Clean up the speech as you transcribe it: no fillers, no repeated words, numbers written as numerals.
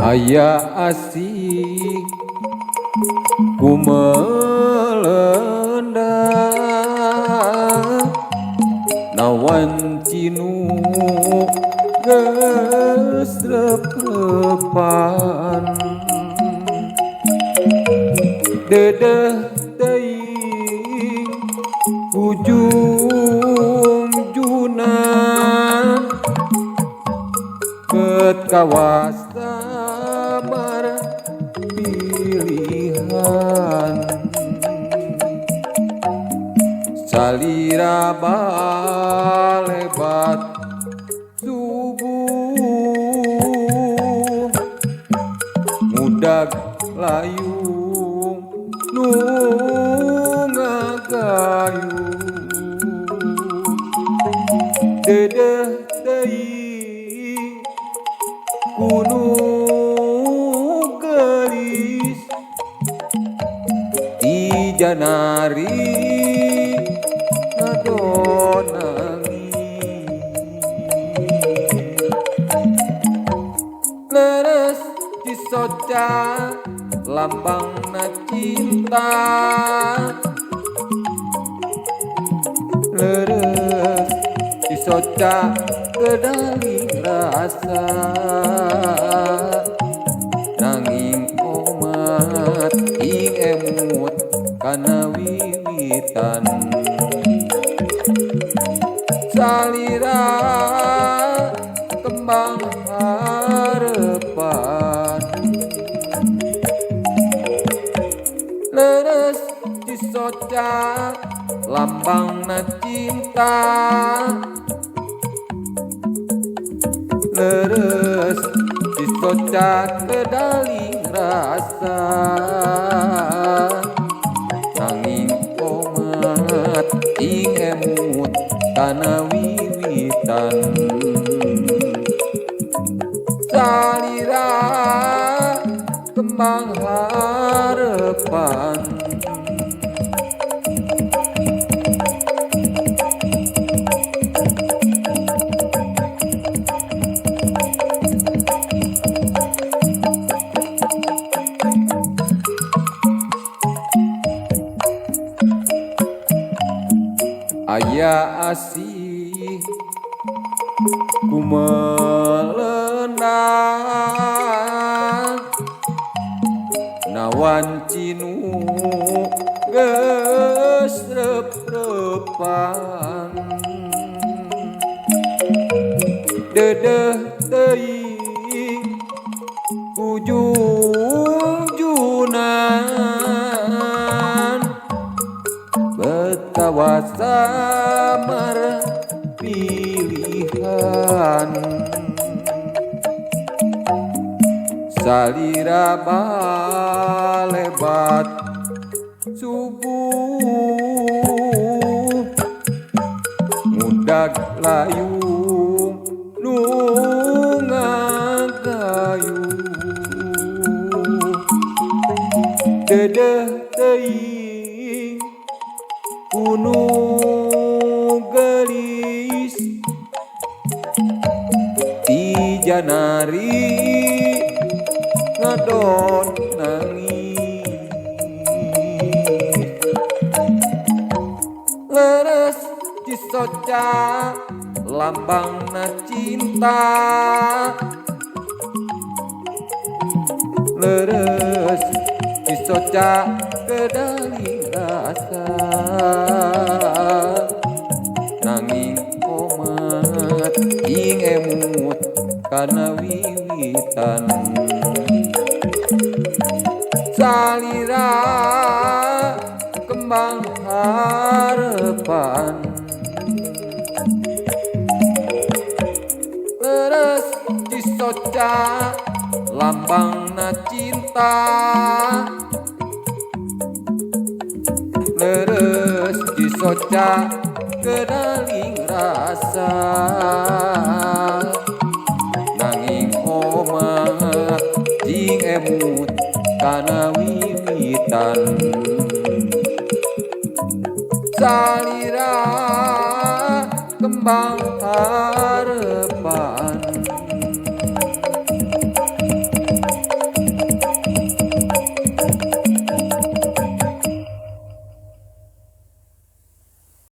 Aya asik ku melendang nawan cinu geus reprepan dedeh teuing ujung junan ket kawasan pilihan salira balebat subuh mudag layung nu ngagayuh dedeh teuing gunung gelis di janari ngadonangi leres di soca lambangna cinta leres di soca kedaling rasa nanging omat ing emut kana wiwitan salira kembang harepan leres di soca lambangna cinta leres disocak kedaling rasa nanging omat ing emut kana wiwitan salira kembang harepan aya asih ku melendang nawan cinu geus reprepan dedeh teuing ujung junan betawasa marah pilihan salira balebat subuh mudag layung nu ngagayuh dedeh teuing gunung gelis di janari ngadon nangis leres di soca lambangna cinta leres di soca kedaling rasa nanging omat ing emut kana wiwitan salira kembang harepan leres di soca lambangna cinta leres di soca kedaling rasa emut kana wiwitan salira kembang